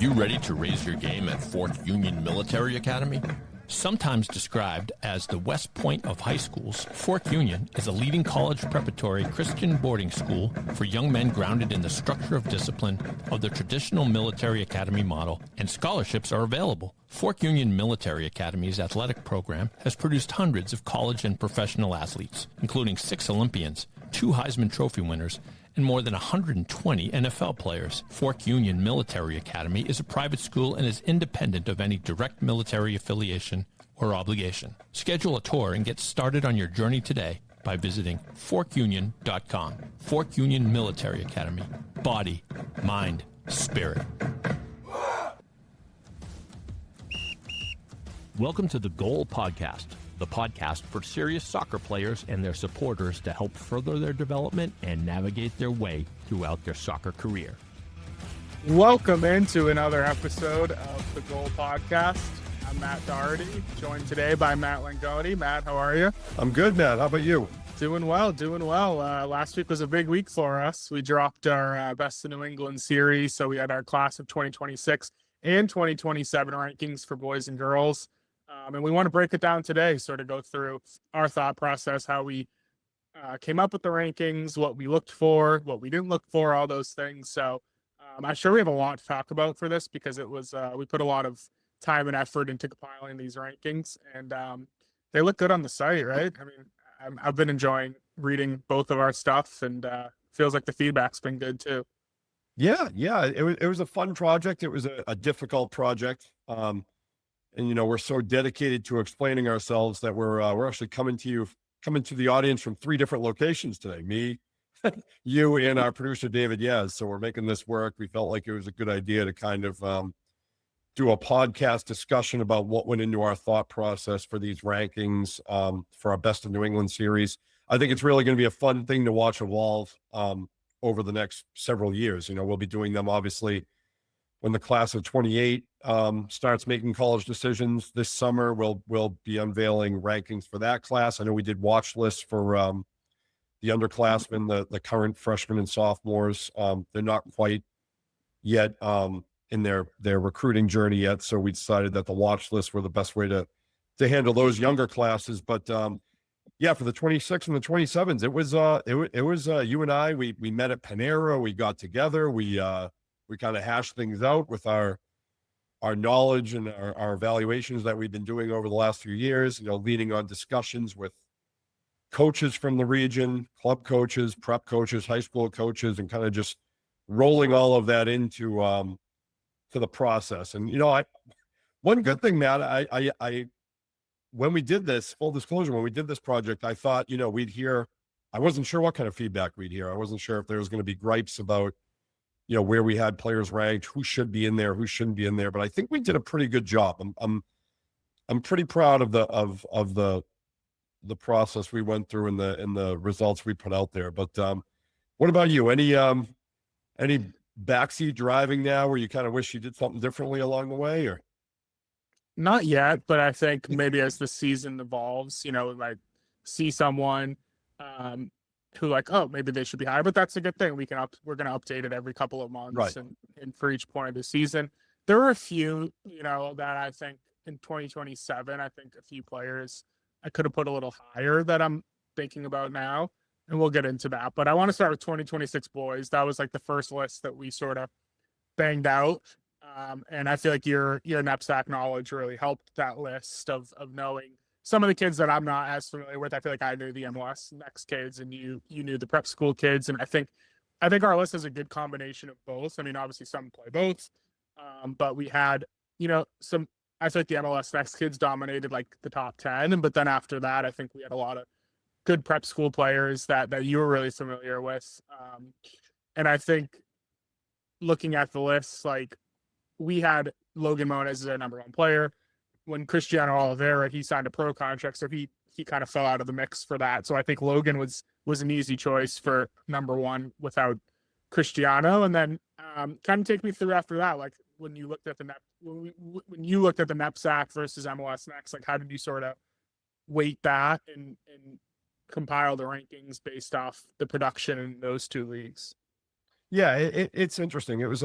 you ready to raise your game at Fort Union Military Academy? Sometimes described as the West Point of high schools, Fort Union is a leading college preparatory Christian boarding school for young men grounded in the structure of discipline of the traditional military academy model, and scholarships are available. Fort Union Military Academy's athletic program has produced hundreds of college and professional athletes, including 6 Olympians, 2 Heisman Trophy winners, and more than 120 NFL players. Fort Union Military Academy is a private school and is independent of any direct military affiliation or obligation. Schedule a tour and get started on your journey today by visiting fortunion.com. Fort Union Military Academy. Body, mind, spirit. Welcome to the Goal Podcast, the podcast for serious soccer players and their supporters to help further their development and navigate their way throughout their soccer career. Welcome into another episode of the Goal Podcast. I'm Matt Doherty, joined today by Matt Langone. Matt, how are you? I'm good, Matt. How about you? Doing well. Last week was a big week for us. We dropped our Best of New England series, so we had our class of 2026 and 2027 rankings for boys and girls. And we want to break it down today, sort of go through our thought process, how we came up with the rankings, what we looked for, what we didn't look for, all those things. So I'm sure we have a lot to talk about for this because it was we put a lot of time and effort into compiling these rankings, and they look good on the site, right? I mean, I've been enjoying reading both of our stuff, and feels like the feedback's been good too. Yeah. It was a fun project. It was a difficult project. And, you know, we're so dedicated to explaining ourselves that we're actually coming to the audience from 3 different locations today. Me, you, and our producer, David Yaz. So we're making this work. We felt like it was a good idea to kind of do a podcast discussion about what went into our thought process for these rankings for our Best of New England series. I think it's really going to be a fun thing to watch evolve over the next several years. You know, we'll be doing them, obviously, when the class of 28 starts making college decisions this summer. We'll be unveiling rankings for that class. I know we did watch lists for the underclassmen, the current freshmen and sophomores. They're not quite yet in their recruiting journey yet, so we decided that the watch lists were the best way to handle those younger classes. But yeah, for the 26 and the 27s, it was you and I. We met at Panera. We got together. We kind of hashed things out with our knowledge and our evaluations that we've been doing over the last few years, you know, leading on discussions with coaches from the region, club coaches, prep coaches, high school coaches, and kind of just rolling all of that into to the process. And, you know, one good thing, Matt, I when we did this, full disclosure, when we did this project, I thought, you know, I wasn't sure what kind of feedback we'd hear. I wasn't sure if there was going to be gripes about, you know, where we had players ranked, who should be in there, who shouldn't be in there. But I think we did a pretty good job. I'm pretty proud of the process we went through and the results we put out there. But what about you? Any backseat driving now where you kind of wish you did something differently along the way, or? Not yet, but I think maybe as the season evolves, you know, like see someone who like, oh, maybe they should be higher, but that's a good thing. We're going to update it every couple of months, right. and for each point of the season. There are a few, you know, that I think in 2027, I think a few players I could have put a little higher that I'm thinking about now, and we'll get into that. But I want to start with 2026 boys. That was like the first list that we sort of banged out. And I feel like your knapsack knowledge really helped that list of knowing some of the kids that I'm not as familiar with. I feel like I knew the MLS Next kids, and you knew the prep school kids. And I think our list is a good combination of both. I mean, obviously some play both, but we had, you know, I feel like the MLS Next kids dominated like the top 10. But then after that, I think we had a lot of good prep school players that you were really familiar with. And I think looking at the list, like we had Logan Mona as our number 1 player. When Cristiano Oliveira, he signed a pro contract, so he kind of fell out of the mix for that. So I think Logan was an easy choice for number 1 without Cristiano. And then kind of take me through after that, like when you looked at the knapsack versus MLS Next, like how did you sort of weight that and compile the rankings based off the production in those 2 leagues? Yeah, it's interesting. It was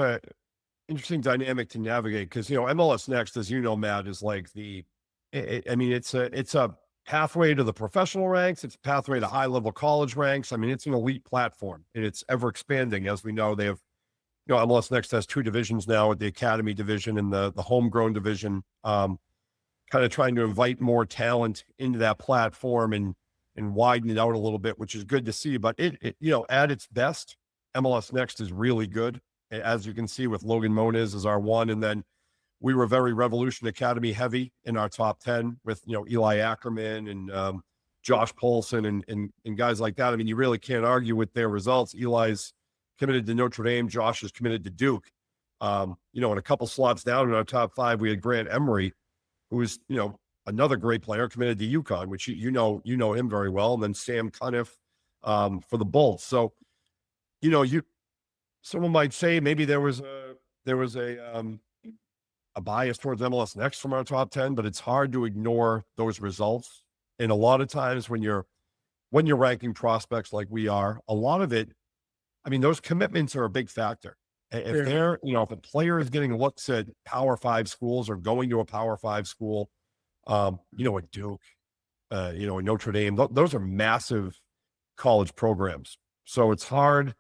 interesting dynamic to navigate because, MLS Next, as you know, Matt, is like I mean, it's a pathway to the professional ranks. It's a pathway to high level college ranks. I mean, it's an elite platform and it's ever expanding. As we know, they have, MLS Next has two divisions now, with the academy division and the homegrown division, kind of trying to invite more talent into that platform and widen it out a little bit, which is good to see. But at its best, MLS Next is really good. As you can see with Logan Moniz as our one. And then we were very Revolution Academy heavy in our top 10 with, Eli Ackerman and Josh Polson and guys like that. I mean, you really can't argue with their results. Eli's committed to Notre Dame. Josh is committed to Duke. And a couple slots down in our top 5, we had Grant Emery, who is, another great player, committed to UConn, which you know him very well. And then Sam Cunniff for the Bulls. So, someone might say maybe there was a bias towards MLS Next from our top 10, but it's hard to ignore those results. And a lot of times when you're ranking prospects like we are, a lot of it, I mean, those commitments are a big factor. If they're, if a player is getting looks at Power 5 schools or going to a Power 5 school, at Duke, at Notre Dame, those are massive college programs. So it's hard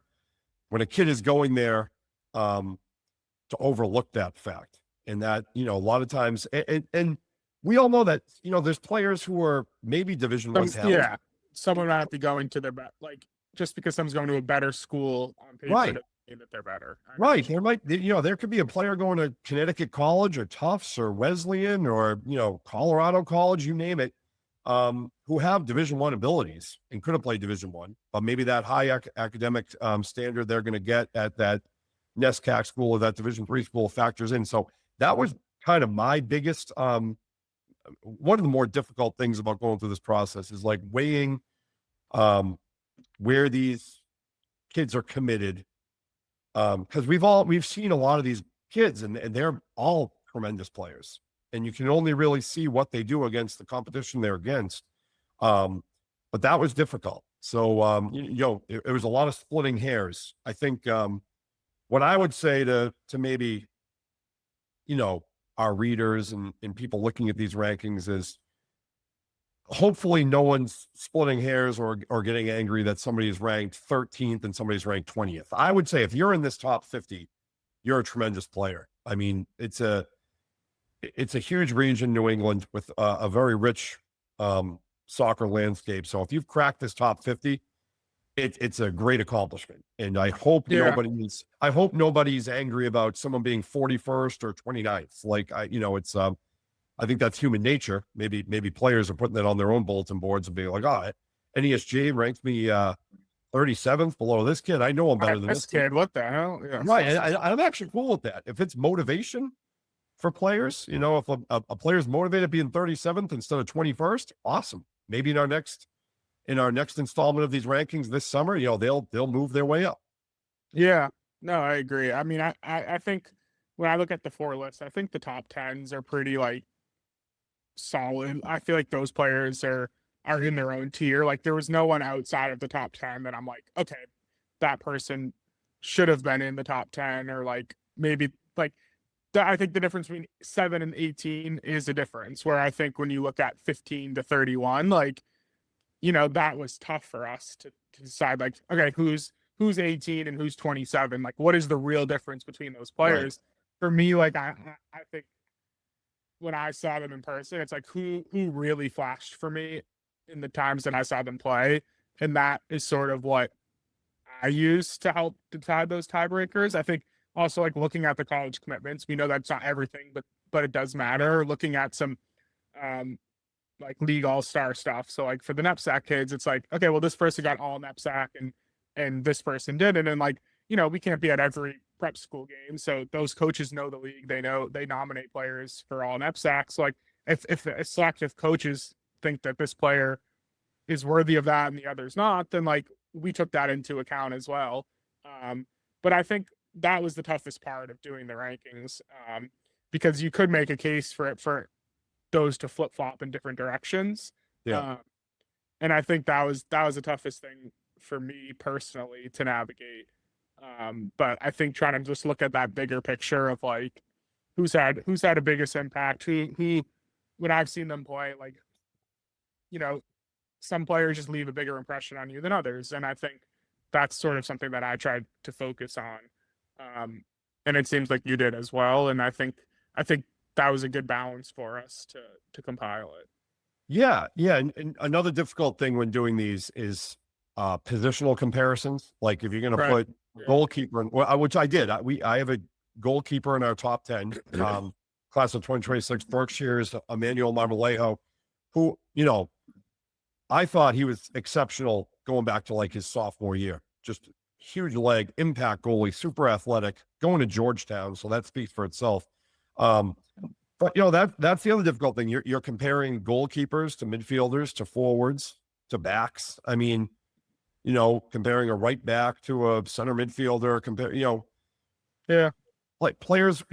when a kid is going there to overlook that fact. And that, a lot of times, and we all know that, there's players who are maybe Division I talent. Yeah. Someone might be going to their like, just because someone's going to a better school on paper, right, doesn't mean that they're better. Right. There might, there could be a player going to Connecticut College or Tufts or Wesleyan or, Colorado College, you name it, who have Division I abilities and could have played Division I, but maybe that high academic standard they're going to get at that NESCAC school or that Division III school factors in. So that was kind of my biggest, one of the more difficult things about going through this process is like weighing where these kids are committed. Because we've seen a lot of these kids and they're all tremendous players, and you can only really see what they do against the competition they're against. But that was difficult. So, it was a lot of splitting hairs. I think what I would say to maybe, our readers and people looking at these rankings is hopefully no one's splitting hairs or getting angry that somebody is ranked 13th and somebody's ranked 20th. I would say if you're in this top 50, you're a tremendous player. I mean, it's a huge region, New England, with a very rich soccer landscape. So if you've cracked this top 50, it's a great accomplishment. And I hope nobody's angry about someone being 41st or 29th. Like I think that's human nature. Maybe players are putting that on their own bulletin boards and being like, oh, NESJ ranks me 37th below this kid. I know I'm better than this kid. What the hell? Yeah. Right. And I'm actually cool with that. If it's motivation for players, if a player's motivated being 37th instead of 21st, awesome. Maybe in our next installment of these rankings this summer, they'll move their way up. Yeah. No, I agree. I mean, I think when I look at the 4 lists, I think the top 10s are pretty like solid. I feel like those players are in their own tier. Like there was no one outside of the top 10 that I'm like, okay, that person should have been in the top 10, or like maybe like I think the difference between 7 and 18 is a difference, where I think when you look at 15 to 31, like, that was tough for us to decide, like, okay, who's 18 and who's 27? Like, what is the real difference between those players? Right. For me, like, I think when I saw them in person, it's like who really flashed for me in the times that I saw them play. And that is sort of what I use to help decide those tiebreakers. I think also, like, looking at the college commitments, we know that's not everything, but it does matter. Looking at some like league all-star stuff. So like for the NEPSAC kids, it's like, okay, well, this person got all NEPSAC and this person didn't. And like, we can't be at every prep school game. So those coaches know the league. They know they nominate players for all NEPSAC. So like if selective coaches think that this player is worthy of that and the other's not, then like we took that into account as well. But I think that was the toughest part of doing the rankings, because you could make a case for those to flip-flop in different directions. Yeah. And I think that was the toughest thing for me personally to navigate. But I think trying to just look at that bigger picture of like who's had a biggest impact, who when I've seen them play, like, you know, some players just leave a bigger impression on you than others. And I think that's sort of something that I tried to focus on. And it seems like you did as well. And I think that was a good balance for us to compile it. Yeah. And another difficult thing when doing these is positional comparisons. Like if you're going to Right. put goalkeeper, which I did. I have a goalkeeper in our top 10, class of 2026, Berkshire's Emmanuel Marmolejo, who, I thought he was exceptional going back to like his sophomore year. Just huge leg, impact goalie, super athletic, going to Georgetown. So that speaks for itself. But that's the other difficult thing. You're comparing goalkeepers to midfielders to forwards to backs. I mean, comparing a right back to a center midfielder, Yeah. like players,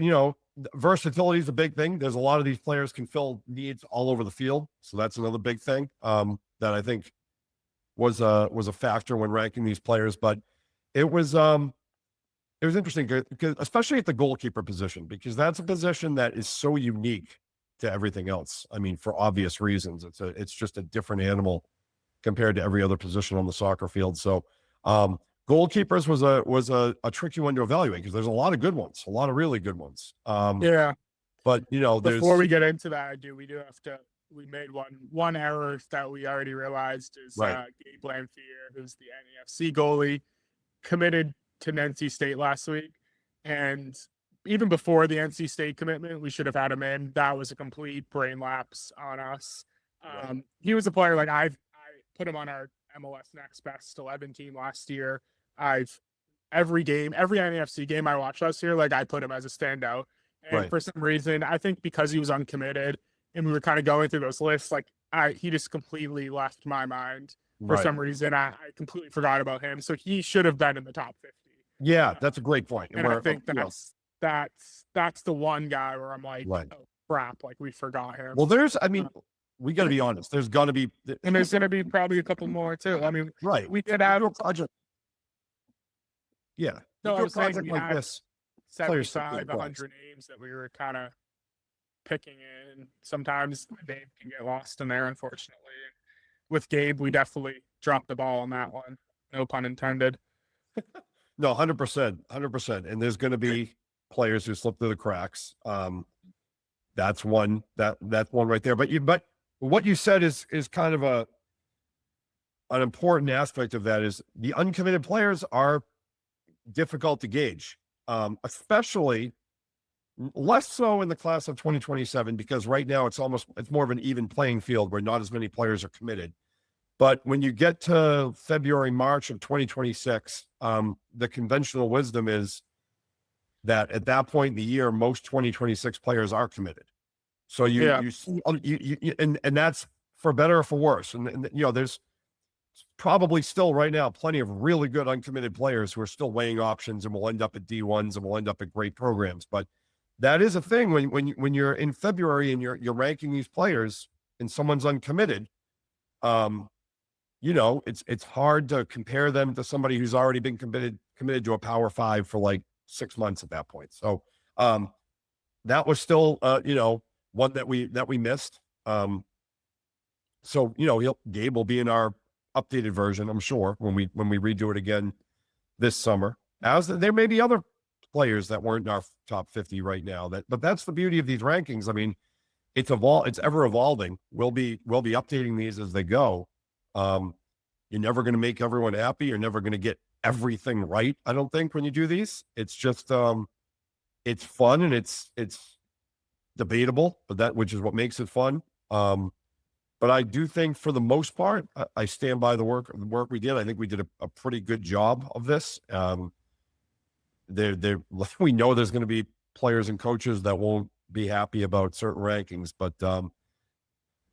versatility is a big thing. There's a lot of these players can fill needs all over the field. So that's another big thing that I think was a factor when ranking these players. But it was interesting because especially at the goalkeeper position, because that's a position that is so unique to everything else. I mean, for obvious reasons, it's just a different animal compared to every other position on the soccer field. So goalkeepers was a tricky one to evaluate because there's a lot of good ones, a lot of really good ones. Yeah. But before we get into that, we have to. We made one error that we already realized is right. Gabe Lamphere, who's the NEFC goalie, committed to NC State last week, and even before the NC State commitment, we should have had him in. That was a complete brain lapse on us. Right. He was a player like I put him on our MLS Next Best 11 team last year. Every NEFC game I watched last year, like I put him as a standout. And right. for some reason, I think because he was uncommitted and we were kind of going through those lists, like he just completely left my mind for some reason. I completely forgot about him. So he should have been in the top 50. Yeah, that's a great point. And I think that's the one guy where I'm like, right. oh crap, like we forgot him. Well, we got to be honest. There's going to be, and there's going to be probably a couple more too. I mean, right. We did have a project. Yeah. No, I was saying we like this. 75, 100 names that we were kind of picking in. Sometimes they can get lost in there, unfortunately. With Gabe, we definitely dropped the ball on that one. No pun intended. No, 100%. And there's going to be players who slip through the cracks. That's one right there. But what you said is kind of an important aspect of that is the uncommitted players are difficult to gauge, especially less so in the class of 2027, because right now it's more of an even playing field where not as many players are committed. But when you get to February, March of 2026, the conventional wisdom is that at that point in the year, most 2026 players are committed. So you see, and that's for better or for worse. And there's probably still right now plenty of really good uncommitted players who are still weighing options and will end up at D1s and will end up at great programs. But that is a thing when you're in February and you're ranking these players and someone's uncommitted. It's hard to compare them to somebody who's already been committed to a Power 5 for like 6 months at that point. So that was still one that we missed. So Gabe will be in our updated version, I'm sure, when we redo it again this summer. As there may be other players that weren't in our top 50 right now. But that's the beauty of these rankings. I mean, it's ever evolving. We'll be updating these as they go. You're never going to make everyone happy. You're never going to get everything right, I don't think, when you do these. It's just it's fun and it's debatable, but which is what makes it fun. But I do think for the most part, I stand by the work we did. I think we did a pretty good job of this. We know there's going to be players and coaches that won't be happy about certain rankings, but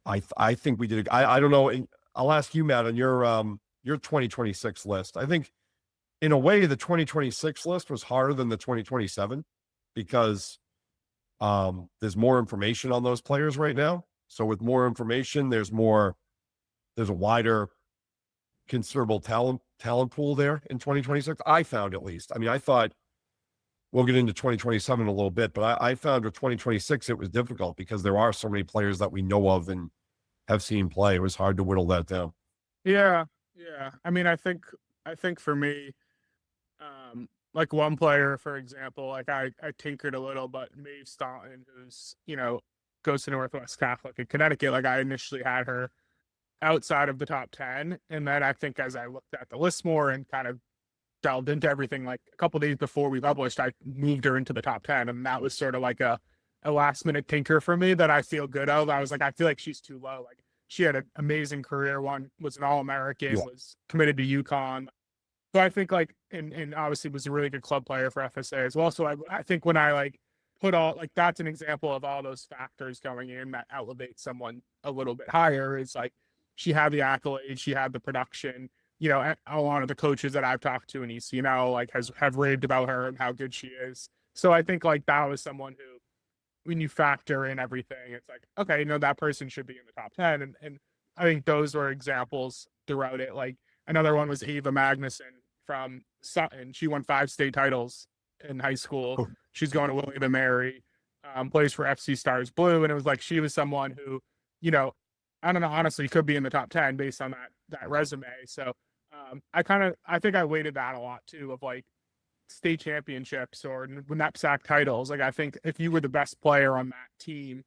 I think we did. I don't know. I'll ask you, Matt, on your 2026 list. I think in a way the 2026 list was harder than the 2027 because there's more information on those players right now. So with more information, there's a wider considerable talent pool there in 2026. I found, at least. I mean, I thought we'll get into 2027 a little bit, but I found with 2026 it was difficult because there are so many players that we know of and have seen play. It was hard to whittle that down. Yeah, yeah. I mean, I think for me, like one player, for example, like I tinkered a little, but Maeve Staunton, who's, goes to Northwest Catholic in Connecticut, like I initially had her outside of the top 10. And then I think as I looked at the list more and kind of delved into everything, like a couple days before we published, I moved her into the top 10. And that was sort of like a last minute tinker for me that I feel good of. I was like, I feel like she's too low. Like she had an amazing career. One was an All-American, was committed to UConn. So I think like, and obviously was a really good club player for FSA as well. So I think when I like put all, like, that's an example of all those factors going in that elevate someone a little bit higher, is like, she had the accolades, she had the production, a lot of the coaches that I've talked to in ECNL, like have raved about her and how good she is. So I think like that was someone who, when you factor in everything, it's like, okay, that person should be in the top 10. And I think those were examples throughout it. Like another one was Ava Magnuson from Sutton. She won 5 state titles in high school. Oh. She's going to William and Mary, plays for FC Stars Blue. And it was like, she was someone who, I don't know, honestly, could be in the top 10 based on that resume. So I think I weighted that a lot too, of like state championships or NEPSAC titles. Like I think if you were the best player on that team,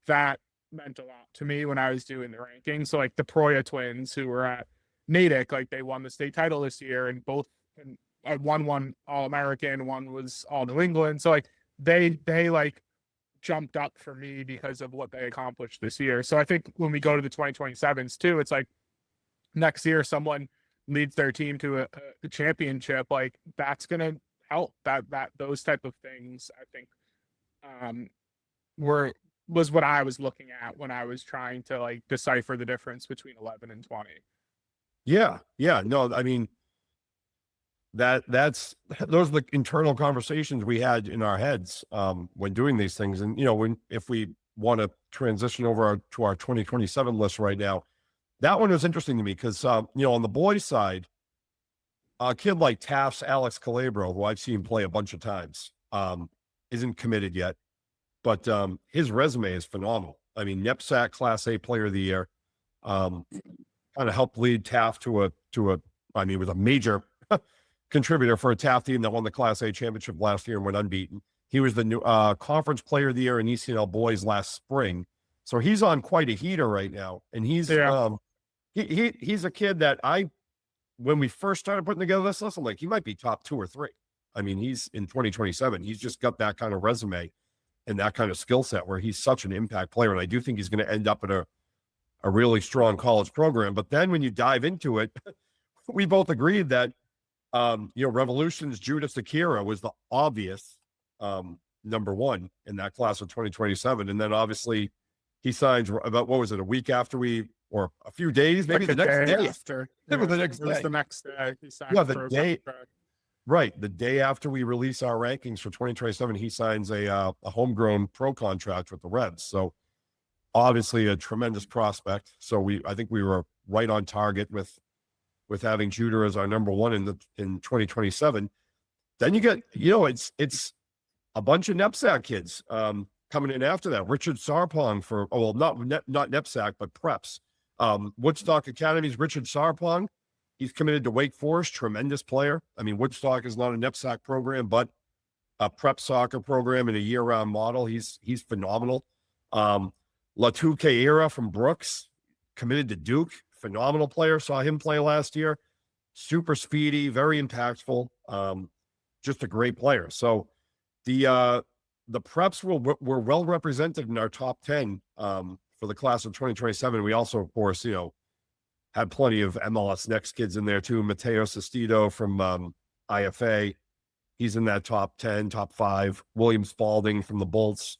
that meant a lot to me when I was doing the rankings. So like the Proya twins who were at Natick, like they won the state title this year, and both, and one All-American, one was All New England. So like they like jumped up for me because of what they accomplished this year. So I think when we go to the 2027s too, it's like next year someone leads their team to a championship, like that's gonna help. That those type of things, I think, was what I was looking at when I was trying to like decipher the difference between 11 and 20. Yeah. No, I mean, those are the internal conversations we had in our heads when doing these things. And if we want to transition over to our 2027 list right now, that one was interesting to me because on the boys' side, a kid like Taft's Alex Calabro, who I've seen play a bunch of times, isn't committed yet, but his resume is phenomenal. I mean, NEPSAC Class A Player of the Year, kind of helped lead Taft was a major contributor for a Taft team that won the Class A championship last year and went unbeaten. He was the new conference player of the year in ECNL boys last spring. So he's on quite a heater right now. And he's he's a kid that when we first started putting together this list, I'm like, he might be top 2 or 3. I mean, he's in 2027. He's just got that kind of resume and that kind of skill set where he's such an impact player. And I do think he's going to end up at a really strong college program. But then when you dive into it, we both agreed that Revolution's Judas Akira was the obvious number 1 in that class of 2027. And then obviously he signs about, what was it, a week after or a few days, maybe like the next day after. It was the next day. It was the next day. He signed the day. Right. The day after we release our rankings for 2027, he signs a homegrown pro contract with the Reds. So obviously a tremendous prospect. So I think we were right on target with having Judah as our number 1 in 2027. Then you get, it's a bunch of NEPSAC kids coming in after that. Richard Sarpong not NEPSAC, but Preps. Woodstock Academy's Richard Sarpong. He's committed to Wake Forest, tremendous player. I mean, Woodstock is not a NEPSAC program, but a prep soccer program and a year-round model. He's phenomenal. Latu Keira from Brooks, committed to Duke, phenomenal player. Saw him play last year. Super speedy, very impactful. Just a great player. So the preps were well represented in our top 10 for the class of 2027. We also, of course, had plenty of MLS Next kids in there too. Mateo Sestito from IFA. He's in that top 10, top 5. William Spalding from the Bolts.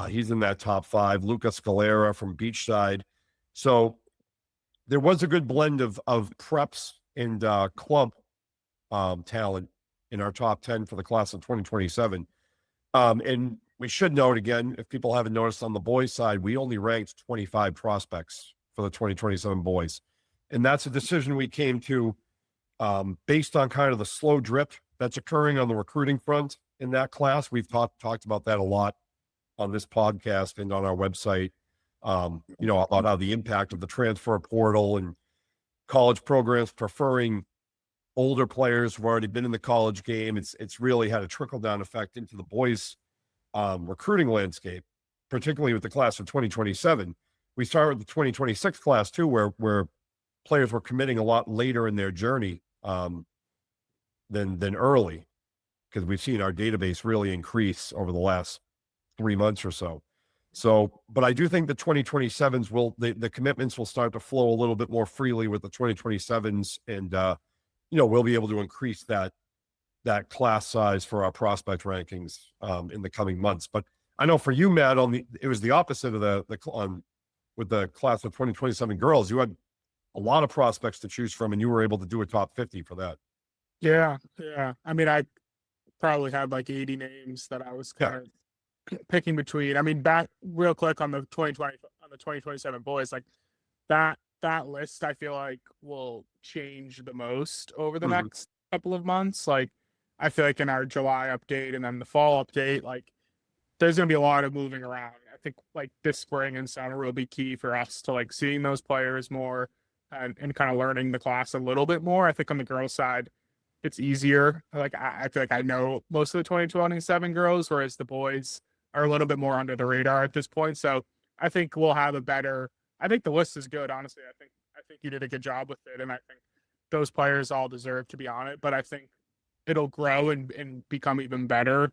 He's in that top 5. Lucas Scalera from Beachside. So there was a good blend of preps and club talent in our top 10 for the class of 2027. And we should note again, if people haven't noticed, on the boys' side, we only ranked 25 prospects for the 2027 boys. And that's a decision we came to based on kind of the slow drip that's occurring on the recruiting front in that class. We've talked about that a lot on this podcast and on our website, about how the impact of the transfer portal and college programs preferring older players who've already been in the college game. It's really had a trickle-down effect into the boys' recruiting landscape, particularly with the class of 2027. We started with the 2026 class too, where players were committing a lot later in their journey than early, because we've seen our database really increase over the last 3 months or so. So, but I do think the 2027s the commitments will start to flow a little bit more freely with the 2027s, and we'll be able to increase that class size for our prospect rankings in the coming months. But I know for you, Matt, it was the opposite of with the class of 2027 girls. You had a lot of prospects to choose from, and you were able to do a top 50 for that. Yeah. I mean, I probably had like 80 names that I was kind of picking between. I mean, back real quick on the 2027 boys, like that list, I feel like will change the most over the next couple of months. Like, I feel like in our July update and then the fall update, like there's going to be a lot of moving around. I think like this spring and summer will be key for us to like seeing those players more and kind of learning the class a little bit more. I think on the girls side, it's easier. Like I feel like I know most of the 2027 girls, whereas the boys are a little bit more under the radar at this point. So I think we'll have I think the list is good, honestly. I think you did a good job with it, and I think those players all deserve to be on it. But I think it'll grow and become even better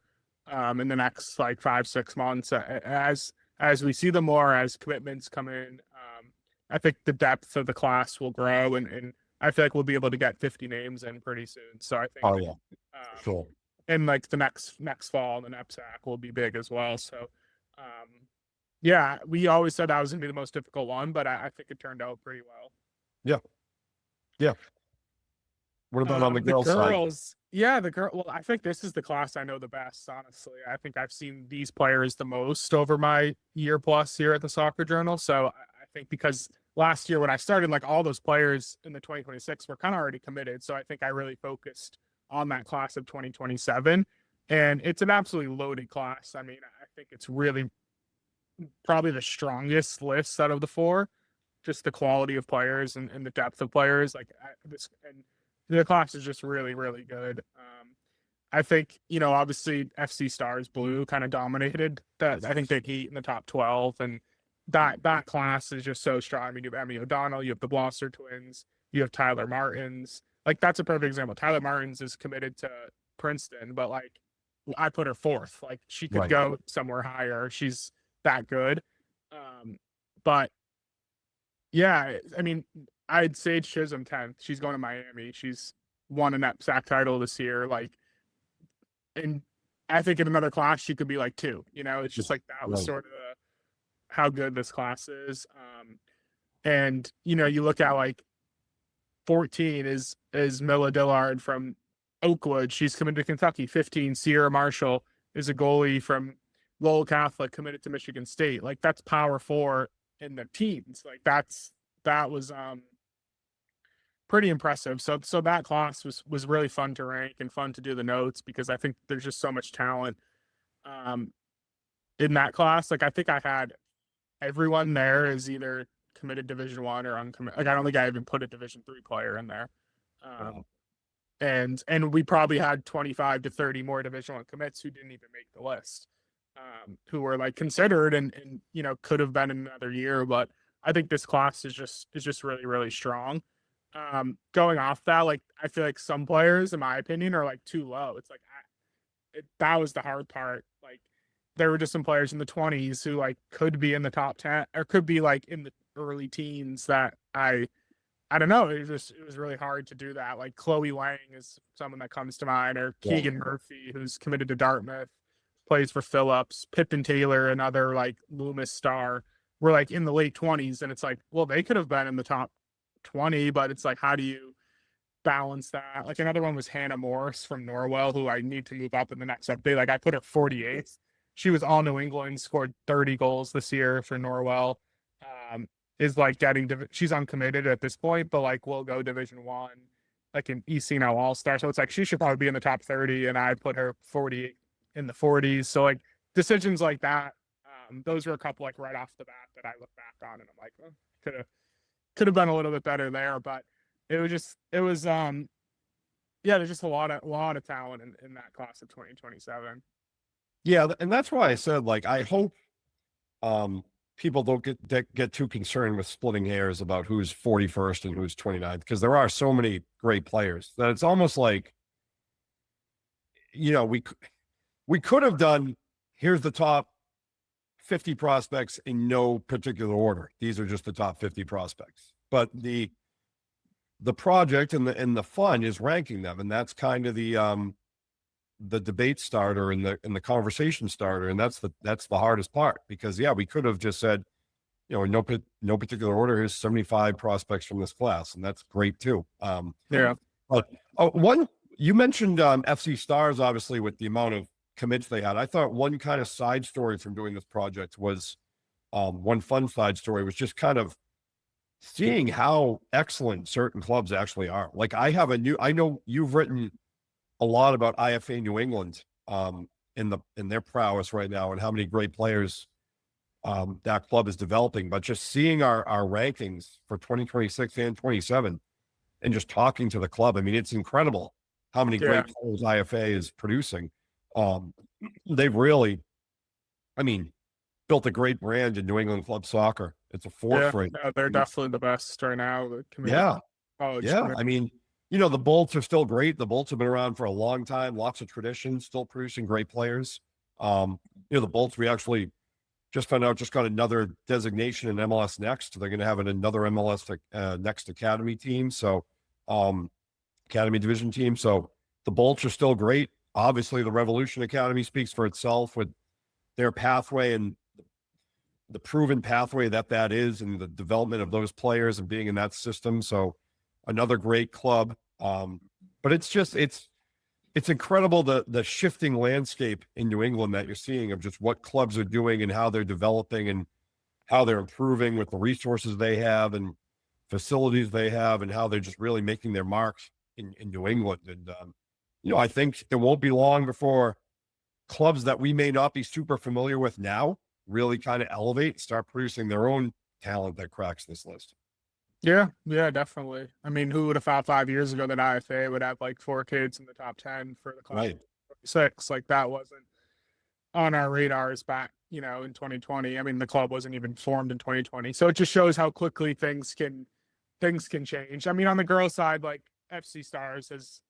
in the next like 5-6 months as we see them more, as commitments come in. I think the depth of the class will grow, and I feel like we'll be able to get 50 names in pretty soon. So I think, Sure. And like the next fall, the NEPSAC will be big as well. So, we always said that was gonna be the most difficult one, but I think it turned out pretty well. Yeah. What about on the girls' side? Well, I think this is the class I know the best, honestly. I think I've seen these players the most over my year plus here at the Soccer Journal. So I think because last year when I started, like all those players in the 2026 were kind of already committed. So I think I really focused on that class of 2027. And it's an absolutely loaded class. I mean, I think it's really probably the strongest list out of the four, just the quality of players and the depth of players. And the class is just really, really good. I think, obviously FC Stars Blue kind of dominated that. I think they'd heat in the top 12, and that class is just so strong. I mean, you have Emmy O'Donnell, you have the Blosser twins, you have Tyler Martins. Like, that's a perfect example. Tyler Martins is committed to Princeton, but like I put her fourth. Like, she could go somewhere higher. She's that good. But yeah, I mean, I'd say Chisholm 10th. She's going to Miami. She's won a NEPSAC title this year. Like, and I think in another class she could be like 2. It's just like that was sort of how good this class is. And you look at like 14 is Mila Dillard from Oakwood. She's committed to Kentucky. 15, Sierra Marshall is a goalie from Lowell Catholic, committed to Michigan State. Like, that's Power 4 in the teens. Like, that was pretty impressive. So that class was really fun to rank and fun to do the notes, because I think there's just so much talent in that class. Like, I think I had everyone there is either committed Division 1 or uncommitted. Like, I don't think I even put a Division 3 player in there. And we probably had 25 to 30 more Division 1 commits who didn't even make the list, who were like considered and could have been in another year. But I think this class is just really, really strong. Going off that, like, I feel like some players, in my opinion, are like too low. It's like that was the hard part. Like, there were just some players in the 20s who like could be in the top 10 or could be like in the early teens that I don't know. It was really hard to do that. Like, Chloe Lang is someone that comes to mind, or Keegan Murphy, who's committed to Dartmouth, plays for Phillips. Pippin Taylor, another like Loomis star, were like in the late 20s, and it's like, well, they could have been in the top 20, but it's like, how do you balance that? Like, another one was Hannah Morris from Norwell, who I need to move up in the next update. Like, I put her 48th. She was all New England, scored 30 goals this year for Norwell. is like she's uncommitted at this point, but like will go Division 1, like an ECNL All-Star. So it's like she should probably be in the top 30, and I put her 40 in the 40s. So like decisions like that, those are a couple like right off the bat that I look back on and I'm like, oh, could have been a little bit better there, but yeah, there's just a lot of talent in that class of 2027. Yeah, and that's why I said, like, I hope people don't get too concerned with splitting hairs about who's 41st and who's 29th, because there are so many great players that it's almost like, we could have done, here's the top 50 prospects in no particular order. These are just the top 50 prospects. But the project and the fun is ranking them, and that's kind of the debate starter and the conversation starter, and that's the hardest part, because we could have just said, in no particular order, here's 75 prospects from this class, and that's great too. But one, you mentioned FC Stars, obviously, with the amount of commits they had. I thought one kind of side story from doing this project was one fun side story was just kind of seeing how excellent certain clubs actually are. Like I know you've written a lot about IFA New England in their prowess right now and how many great players that club is developing, but just seeing our rankings for 2026 and 27 and just talking to the club. I mean, it's incredible how many great players IFA is producing. They've really, built a great brand in New England club soccer. It's a force right now. They're definitely the best right now. The Bolts are still great. The Bolts have been around for a long time, lots of tradition, still producing great players. The Bolts, we actually just found out, just got another designation in MLS Next. They're going to have another MLS Next Academy team. So, Academy Division team. So the Bolts are still great. Obviously, the Revolution Academy speaks for itself with their pathway and the proven pathway that is, and the development of those players and being in that system. So another great club. But it's incredible the shifting landscape in New England that you're seeing of just what clubs are doing and how they're developing and how they're improving with the resources they have and facilities they have and how they're just really making their marks in New England. And, I think it won't be long before clubs that we may not be super familiar with now really kind of elevate and start producing their own talent that cracks this list. Yeah, definitely. I mean, who would have thought 5 years ago that IFA would have like 4 kids in the top 10 for the class? Right. 6? Like that wasn't on our radars back, in 2020. I mean, the club wasn't even formed in 2020. So it just shows how quickly things can change. I mean, on the girls' side, like FC Stars has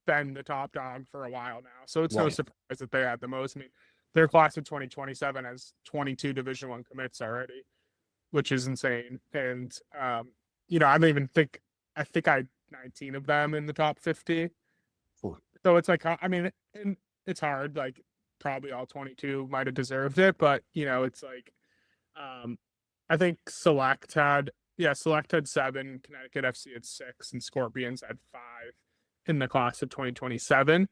been the top dog for a while now. So it's no surprise that they had the most. I mean, their class of 2027 has 22 Division 1 commits already, which is insane. And, I don't even think, I had 19 of them in the top 50. Cool. So it's like, and it's hard, like probably all 22 might have deserved it, but it's like, I think Select had 7, Connecticut FC had 6, and Scorpions had 5 in the class of 2027.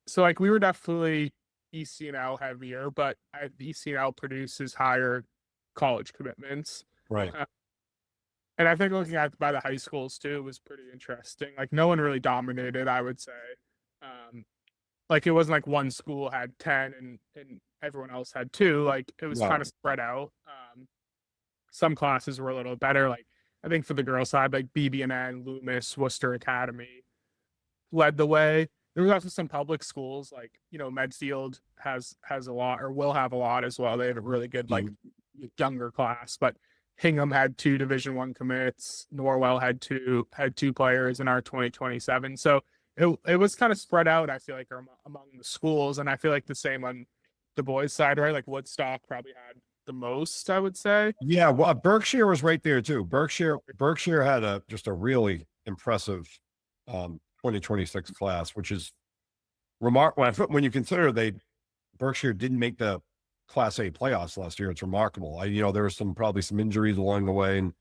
So like we were definitely ECNL heavier, but the ECNL produces higher college commitments. Right. And I think looking at by the high schools too was pretty interesting. Like no one really dominated, I would say. Like it wasn't like one school had 10 and everyone else had 2. Like it was kind of spread out. Some classes were a little better. Like I think for the girl side, like BB&N, Loomis, Worcester Academy led the way. There was also some public schools like, Medfield has a lot, or will have a lot as well. They have a really good like younger class, but Hingham had 2 Division 1 commits. Norwell had two players in our 2027. So it was kind of spread out, I feel like, among the schools. And I feel like the same on the boys' side, right? Like Woodstock probably had the most, I would say. Yeah, well, Berkshire was right there too. Berkshire had just a really impressive 2026 class, which is remarkable when you consider Berkshire didn't make the Class A playoffs last year. It's remarkable. There was probably some injuries along the way and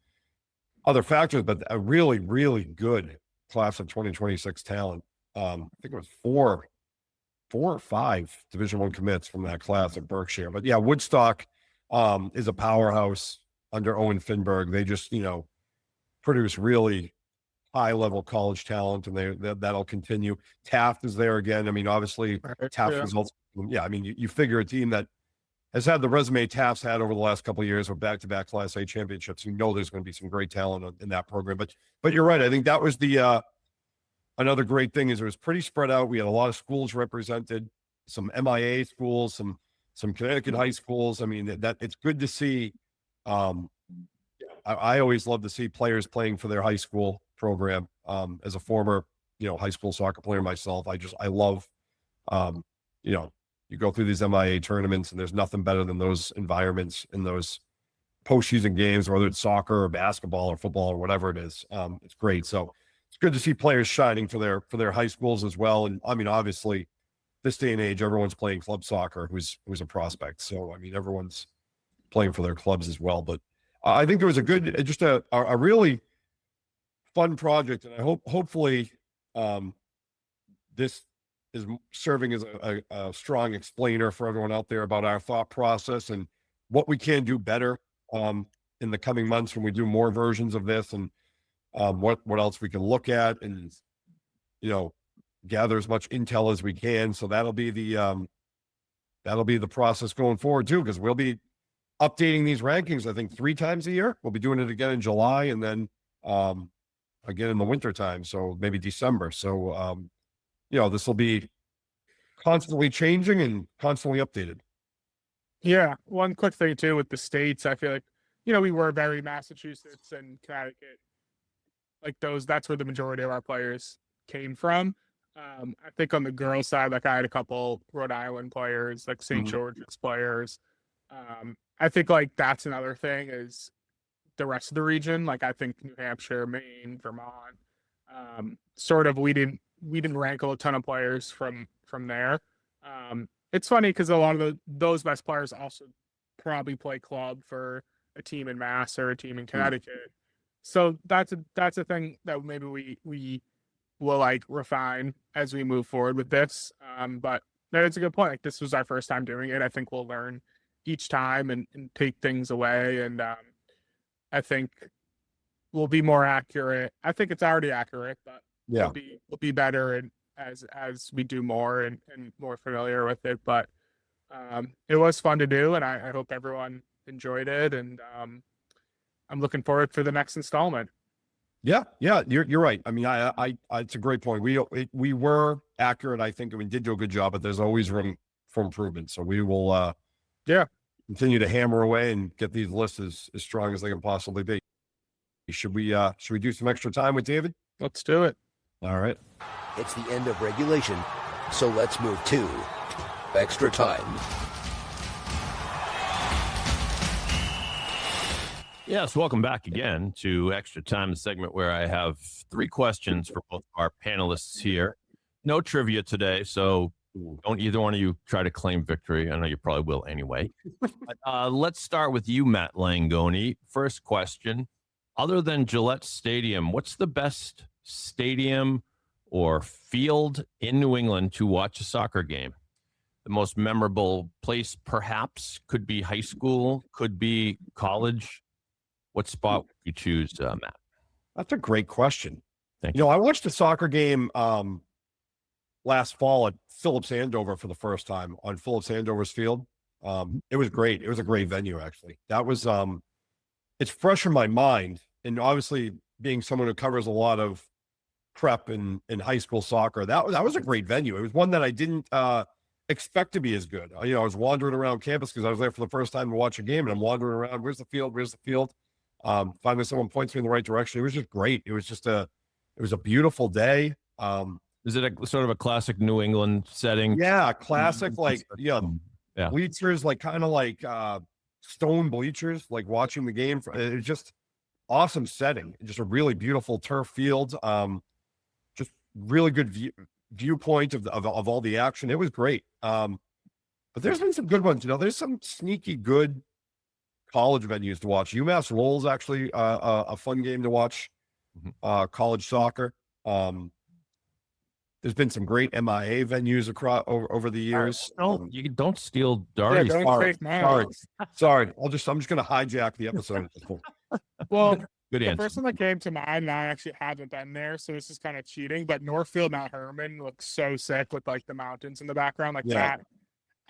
other factors, but a really, really good class of 2026 talent. I think it was 4 or 5 Division 1 commits from that class at Berkshire. But yeah, Woodstock is a powerhouse. under Owen Finberg. They just, produce really high level college talent, and that'll continue. Taft is there again. I mean, obviously Taft results. Yeah. I mean, you figure a team that has had the resume Taft's had over the last couple of years with back-to-back Class A championships, there's going to be some great talent in that program. But you're right. I think that was the another great thing is it was pretty spread out. We had a lot of schools represented, some MIA schools, some Connecticut high schools. I mean, that it's good to see. I always love to see players playing for their high school program. As a former, high school soccer player myself, I love, you go through these MIA tournaments, and there's nothing better than those environments in those postseason games, whether it's soccer or basketball or football or whatever it is. It's great. So it's good to see players shining for their high schools as well. And I mean, obviously, this day and age, everyone's playing club soccer who's a prospect. So I mean, everyone's playing for their clubs as well. But I think it was just a really fun project, and I hopefully this is serving as a strong explainer for everyone out there about our thought process and what we can do better in the coming months when we do more versions of this, and what else we can look at, and gather as much intel as we can. So that'll be the process going forward too, because we'll be updating these rankings, I think 3 times a year. We'll be doing it again in July, and then again in the winter time, so maybe December. So this will be constantly changing and constantly updated. Yeah, one quick thing too with the states, I feel like we were very Massachusetts and Connecticut, like that's where the majority of our players came from. I think on the girls side, like I had a couple Rhode Island players, like St. George's players. I think like that's another thing is the rest of the region. Like I think New Hampshire, Maine, Vermont, sort of we didn't rankle a ton of players from there. It's funny because a lot of those best players also probably play club for a team in Mass or a team in Connecticut. So that's a thing that maybe we will like refine as we move forward with this. But that's a good point. Like this was our first time doing it. I think we'll learn each time and take things away. And I think we'll be more accurate. I think it's already accurate, but we'll be better and as we do more and more familiar with it. But it was fun to do, and I hope everyone enjoyed it. And I'm looking forward for the next installment. Yeah, you're right. I mean, I it's a great point. We were accurate, I think, and we did do a good job, but there's always room for improvement. So we will continue to hammer away and get these lists as strong as they can possibly be. Should we do some extra time with David? Let's do it. All right. It's the end of regulation, so let's move to extra time. Yes, welcome back again to Extra Time, the segment where I have 3 questions for both our panelists here. No trivia today, so don't either one of you try to claim victory. I know you probably will anyway. Let's start with you, Matt Langone. First question. Other than Gillette Stadium, what's the best stadium or field in New England to watch a soccer game? The most memorable place perhaps could be high school, could be college. What spot would you choose, Matt? That's a great question. Thank you. I watched a soccer game last fall at Phillips Andover for the first time on Phillips Andover's field. It was great. It was a great venue, actually. That was it's fresh in my mind. And obviously being someone who covers a lot of prep in high school soccer, that was a great venue. It was one that I didn't expect to be as good. I was wandering around campus because I was there for the first time to watch a game, and I'm wandering around. Where's the field? Finally, someone points me in the right direction. It was just great. It was a beautiful day. Is it a sort of a classic New England setting? Yeah, classic, bleachers, like kind of like stone bleachers, like watching the game. It was just awesome setting. Just a really beautiful turf field. Just really good viewpoint of all the action. It was great. But there's been some good ones. There's some sneaky good college venues to watch. UMass Lowell's actually a fun game to watch. College soccer. There's been some great MIA venues across over the years. You don't steal Yeah, Doherty's. don't take mine. Sorry. I'm just going to hijack the episode at this point. Well, Good the answer. first one that came to mind, and I actually haven't been there, so this is kind of cheating. But Northfield, Mount Herman looks so sick with like the mountains in the background, like Yeah. that.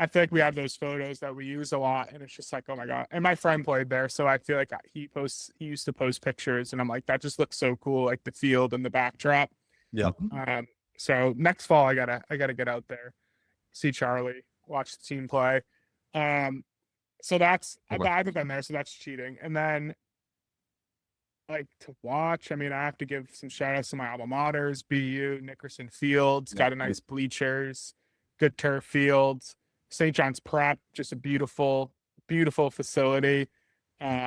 I feel like we have those photos that we use a lot, and it's just like, oh my god. And my friend played there, so I feel like he used to post pictures, and I'm like, that just looks so cool, like the field and the backdrop. Yeah. So next fall, I gotta get out there, see Charlie, watch the team play. So that's I haven't been there, so that's cheating. And then like to watch, I mean, I have to give some shout outs to my alma maters, BU, Nickerson Fields, got a nice bleachers, good turf fields. St. John's Prep, just a beautiful, beautiful facility.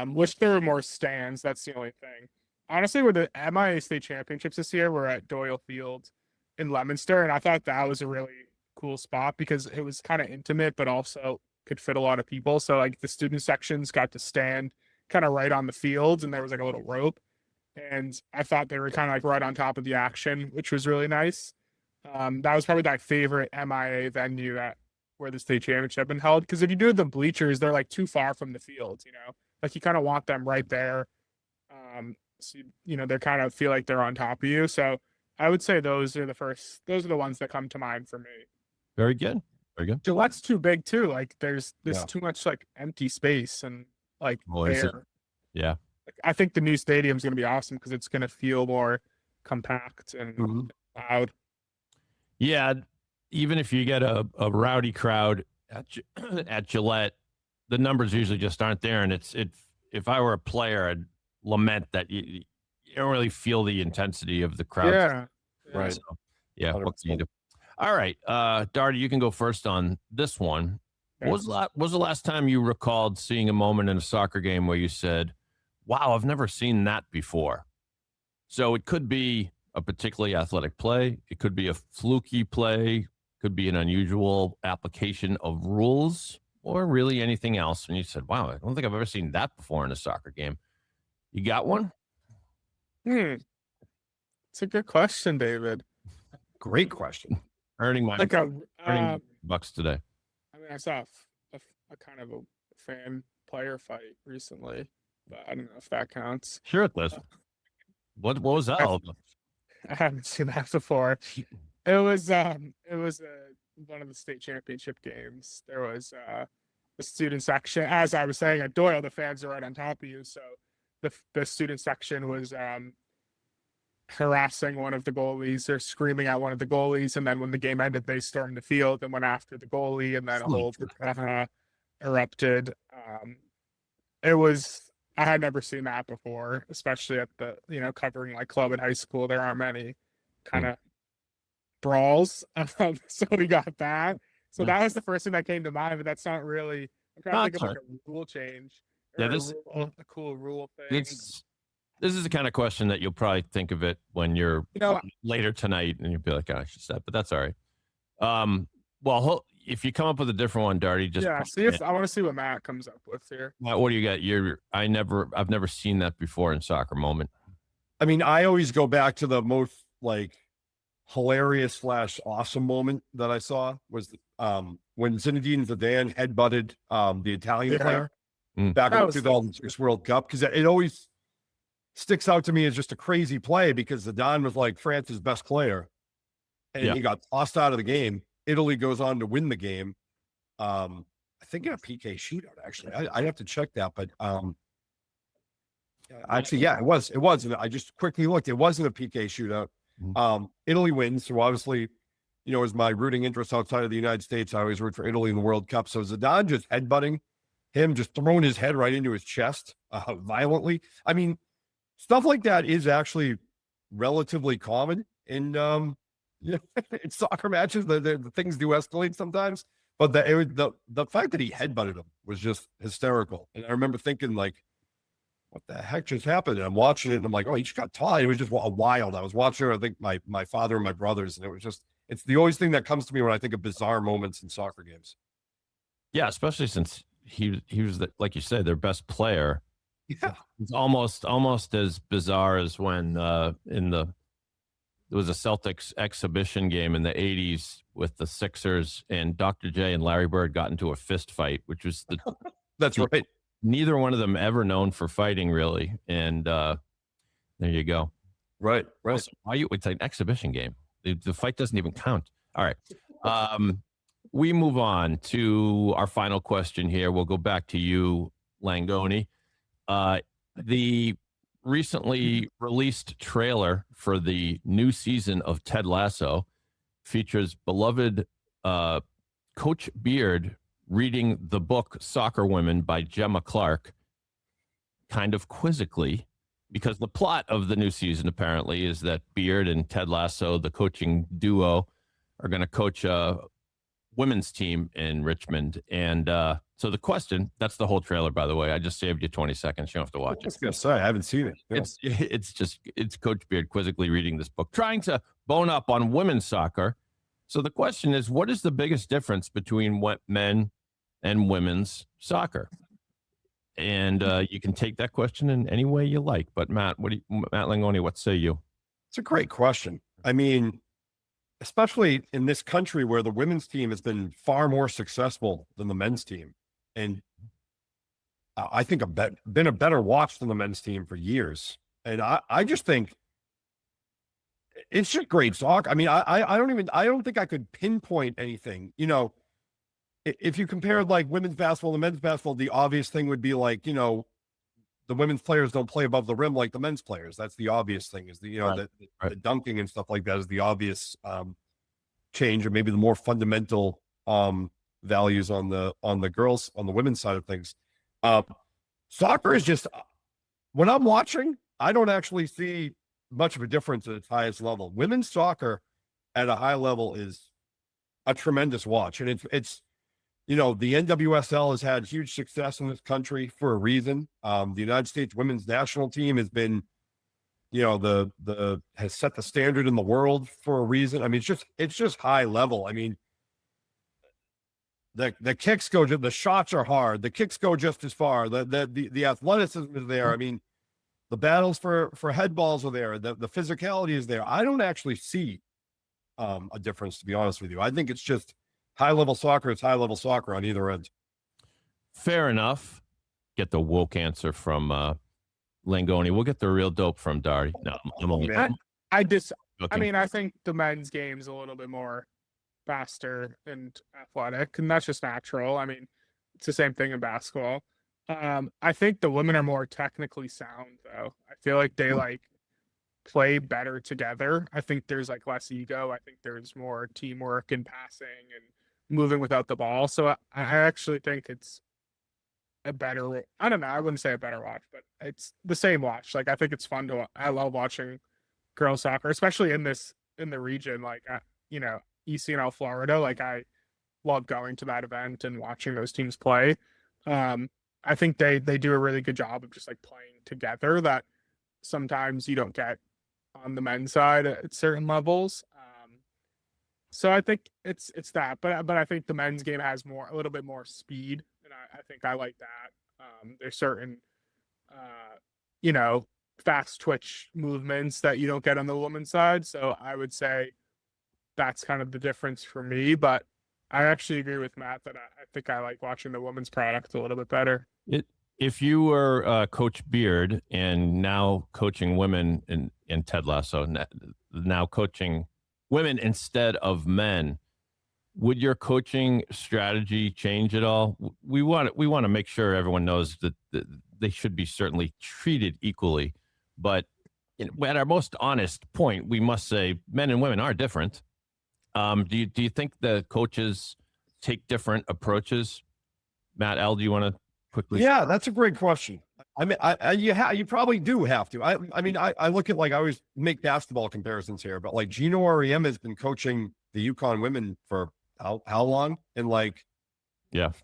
Wish there were more stands. That's the only thing. Honestly, with the MIA state championships this year, we're at Doyle Field in Leominster, and I thought that was a really cool spot because it was kind of intimate, but also could fit a lot of people. So like the student sections got to stand kind of right on the field, and there was like a little rope, and I thought they were kind of like right on top of the action, which was really nice. That was probably my favorite MIA venue at where the state championship been held, because if you do the bleachers, they're like too far from the field, like you kind of want them right there. So they kind of feel like they're on top of you. So I would say those are the ones that come to mind for me. Very good. Very good. Gillette's too big too. Like there's Yeah. too much like empty space and like Is it? air. Yeah. Like, I think the new stadium's gonna be awesome because it's gonna feel more compact and loud. Yeah. Even if you get a rowdy crowd at Gillette, the numbers usually just aren't there. And if I were a player, I'd lament that you don't really feel the intensity of the crowd. Yeah. Right. So, yeah. What can you 100%. do? All right. Doherty, you can go first on this one. Yeah. What was the last time you recalled seeing a moment in a soccer game where you said, wow, I've never seen that before? So it could be a particularly athletic play. It could be a fluky play. Could be an unusual application of rules, or really anything else. And you said, wow, I don't think I've ever seen that before in a soccer game. You got one? It's a good question, David. Great question. Earning my Like earning bucks today. I mean, I saw a kind of a fan player fight recently, but I don't know if that counts. Sure it does. What was that all about? I haven't seen that before. It was one of the state championship games. There was the student section. As I was saying at Doyle, the fans are right on top of you. So the student section was harassing one of the goalies or screaming at one of the goalies, and then when the game ended, they stormed the field and went after the goalie, and then a whole erupted. I had never seen that before, especially at the covering like club and high school. There aren't many kind of brawls, so we got that. So that was the first thing that came to mind, but that's not really. I'm trying to think of like a rule change. Yeah, a cool rule thing. This is the kind of question that you'll probably think of it when you're later tonight, and you'll be like, "Oh, I should stop," but that's all right. Well, if you come up with a different one, Doherty, just I want to see what Matt comes up with here. Matt, what do you got? I've never seen that before in soccer moment. I mean, I always go back to the most like hilarious / awesome moment that I saw was when Zinedine Zidane headbutted the Italian player back in the 2006 World Cup, because it always sticks out to me as just a crazy play, because Zidane was like France's best player, and he got tossed out of the game. Italy goes on to win the game. I think in a PK shootout, actually. I'd have to check that, but actually, yeah, it was. And I just quickly looked. It wasn't a PK shootout. Italy wins. So obviously, as my rooting interest outside of the United States, I always root for Italy in the World Cup. So Zidane just headbutting him, just throwing his head right into his chest violently. I mean, stuff like that is actually relatively common in in soccer matches. The things do escalate sometimes, but the fact that he headbutted him was just hysterical. And I remember thinking, like, what the heck just happened? And I'm watching it, and I'm like, oh, he just got tied. It was just wild. I was watching it, I think my father and my brothers, and it was just, it's the always thing that comes to me when I think of bizarre moments in soccer games. Yeah, especially since he was like you said, their best player. Yeah, it's almost as bizarre as when in the there was a Celtics exhibition game in the 80s with the Sixers, and Dr. J and Larry Bird got into a fist fight, which was That's right. neither one of them ever known for fighting, really. And there you go. Right. Also, it's an exhibition game. The fight doesn't even count. All right. We move on to our final question here. We'll go back to you, Langone. The recently released trailer for the new season of Ted Lasso features beloved Coach Beard reading the book Soccer Women by Gemma Clark, kind of quizzically, because the plot of the new season apparently is that Beard and Ted Lasso, the coaching duo, are going to coach a women's team in Richmond. And so the question, that's the whole trailer, by the way. I just saved you 20 seconds. You don't have to watch it. I was going to say, I haven't seen it. Yeah. It's Coach Beard quizzically reading this book, trying to bone up on women's soccer. So the question is, what is the biggest difference between what men and women's soccer? And you can take that question in any way you like. But Matt Langone, what say you? It's a great question. I mean, especially in this country where the women's team has been far more successful than the men's team. And I think I've been a better watch than the men's team for years. And I just think it's just great soccer. I mean, I don't think I could pinpoint anything. You know, if you compare like women's basketball and men's basketball, the obvious thing would be like, you know, the women's players don't play above the rim like the men's players. That's the obvious thing, is the, you know, the dunking and stuff like that is the obvious change, or maybe the more fundamental values on the women's side of things. Soccer is just, when I'm watching, I don't actually see much of a difference at its highest level. Women's soccer at a high level is a tremendous watch. And it's, you know, the NWSL has had huge success in this country for a reason. The United States women's national team has been, you know, has set the standard in the world for a reason. I mean, it's just high level. I mean, the kicks go, the shots are hard. The kicks go just as far. The athleticism is there. I mean, the battles for head balls are there. The physicality is there. I don't actually see a difference, to be honest with you. I think it's just high-level soccer. It's high-level soccer on either end. Fair enough. Get the woke answer from Langone. We'll get the real dope from Doherty. No, I'm only. I mean, I think the men's game is a little bit more faster and athletic, and that's just natural. I mean, it's the same thing in basketball. I think the women are more technically sound, though. I feel like they play better together. I think there's less ego. I think there's more teamwork and passing and moving without the ball. So I actually think it's a better, I don't know, I wouldn't say a better watch, but it's the same watch. I think it's fun to watch. I love watching girls soccer, especially in the region, you know, ECNL Florida. I love going to that event and watching those teams play. I think they do a really good job of just playing together that sometimes you don't get on the men's side at certain levels. So I think it's that, but I think the men's game has a little bit more speed, and I think I like that. There's certain, you know, fast twitch movements that you don't get on the women's side. So I would say that's kind of the difference for me, but I actually agree with Matt that I think I like watching the women's product a little bit better. If you were Coach Beard and now coaching women in Ted Lasso, now coaching women instead of men, would your coaching strategy change at all? We want to make sure everyone knows that they should be certainly treated equally, but at our most honest point, we must say men and women are different. Do you think the coaches take different approaches? Matt L, do you want to quickly? Yeah, that's a great question. I mean, you probably do have to. I mean, I look at I always make basketball comparisons here, but Gino Auriemma has been coaching the UConn women for how long? And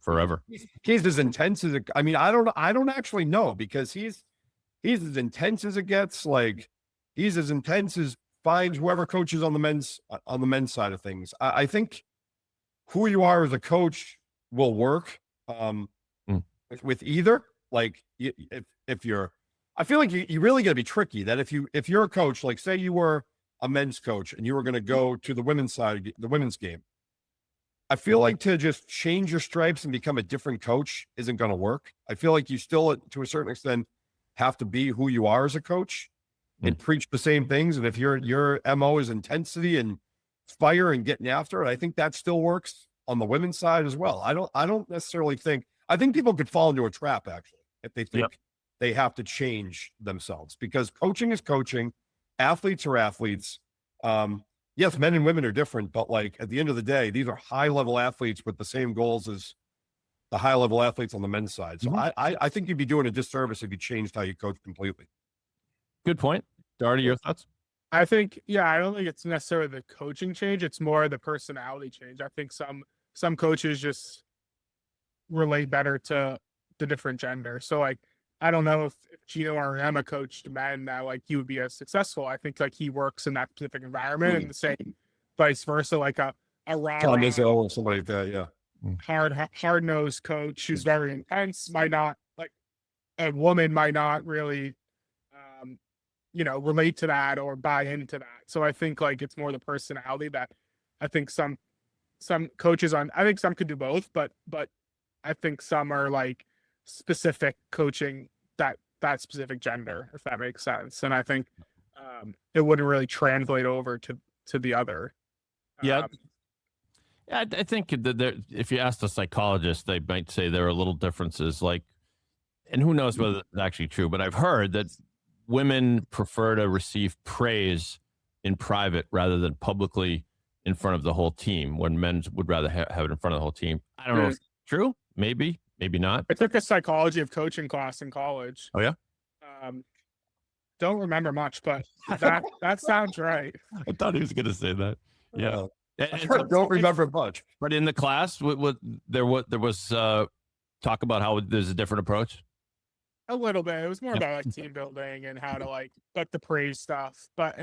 forever. He's as intense as I mean, I don't actually know, because he's as intense as it gets. He's as intense as finds whoever coaches on the men's side of things. I think who you are as a coach will work with either. If you're, I feel like you really got to be tricky. That if you're a coach, say you were a men's coach and you were going to go to the women's side, the women's game, I feel like to just change your stripes and become a different coach isn't going to work. I feel like you still, to a certain extent, have to be who you are as a coach and preach the same things. And if your MO is intensity and fire and getting after it, I think that still works on the women's side as well. I don't necessarily think, I think people could fall into a trap actually if they think they have to change themselves, because coaching is coaching, athletes are athletes. Yes, men and women are different, but like at the end of the day, these are high level athletes with the same goals as the high level athletes on the men's side. So I think you'd be doing a disservice if you changed how you coach completely. Good point. Doherty, your thoughts? I think, I don't think it's necessarily the coaching change. It's more the personality change. I think some coaches just relate better to the different gender. So like, I don't know if Gino or Emma coached men that like he would be as successful. I think like he works in that specific environment, and the same vice versa. Like a raw, Tom Izzo or somebody like that, hard nosed coach who's very intense might not, like a woman might not really relate to that or buy into that. So I think like it's more the personality that I think some coaches I think some could do both, but I think some are like specific coaching that specific gender, if that makes sense. And I think it wouldn't really translate over to the other. I think that if you ask a psychologist, they might say there are little differences, like, and who knows whether it's actually true, but I've heard that women prefer to receive praise in private rather than publicly in front of the whole team, when men would rather have it in front of the whole team. I don't know if it's true. Maybe not. I took a psychology of coaching class in college. Oh, yeah? Don't remember much, but that sounds right. I thought he was going to say that. Yeah. I don't remember much. But in the class, there was talk about how there's a different approach? A little bit. It was more about like team building and how to like the praise stuff. But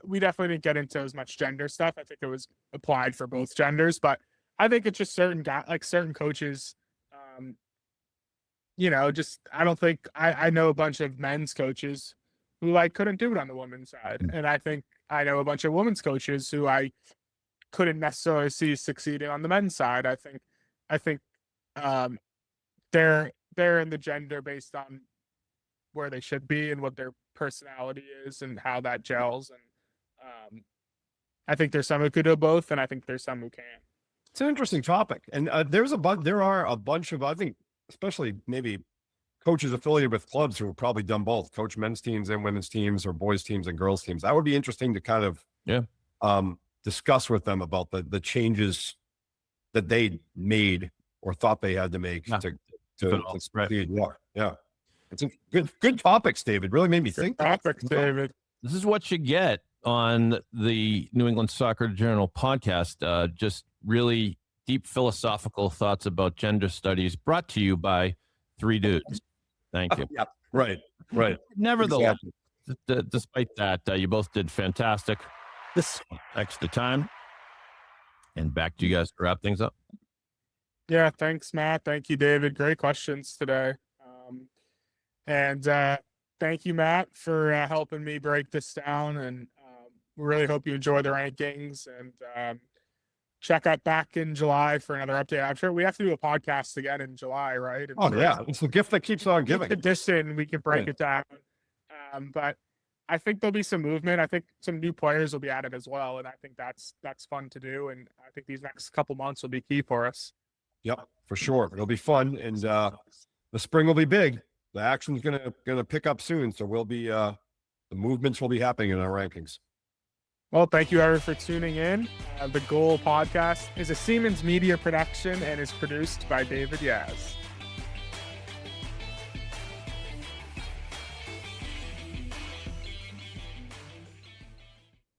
we definitely didn't get into as much gender stuff. I think it was applied for both genders, but I think it's just certain coaches. I don't think I know a bunch of men's coaches who like couldn't do it on the women's side, and I think I know a bunch of women's coaches who I couldn't necessarily see succeeding on the men's side. I think they're in the gender based on where they should be and what their personality is and how that gels. And I think there's some who could do both, and I think there's some who can't. It's an interesting topic, and there are a bunch of, I think, especially maybe coaches affiliated with clubs who have probably done both, coach men's teams and women's teams, or boys teams and girls teams. That would be interesting to kind of discuss with them about the changes that they made or thought they had to make to succeed. Yeah. It's a good topics, David. Really made me think. Topics, David. This is what you get on the New England Soccer Journal podcast. Just really deep philosophical thoughts about gender studies, brought to you by three dudes. Thank you. Yeah, right. Nevertheless, despite that, you both did fantastic. This extra time. And back to you guys to wrap things up. Yeah, thanks, Matt. Thank you, David. Great questions today. And thank you, Matt, for helping me break this down. And we really hope you enjoy the rankings. And check out back in July for another update. I'm sure we have to do a podcast again in July, right? It's the gift that keeps on giving. Edition, we can break it down. But I think there'll be some movement. I think some new players will be added as well, and I think that's fun to do. And I think these next couple months will be key for us. Yep, for sure. It'll be fun, and the spring will be big. The action's gonna pick up soon, so we'll be the movements will be happening in our rankings. Well, thank you, everyone, for tuning in. The Goal podcast is a Siemens Media production and is produced by David Yaz.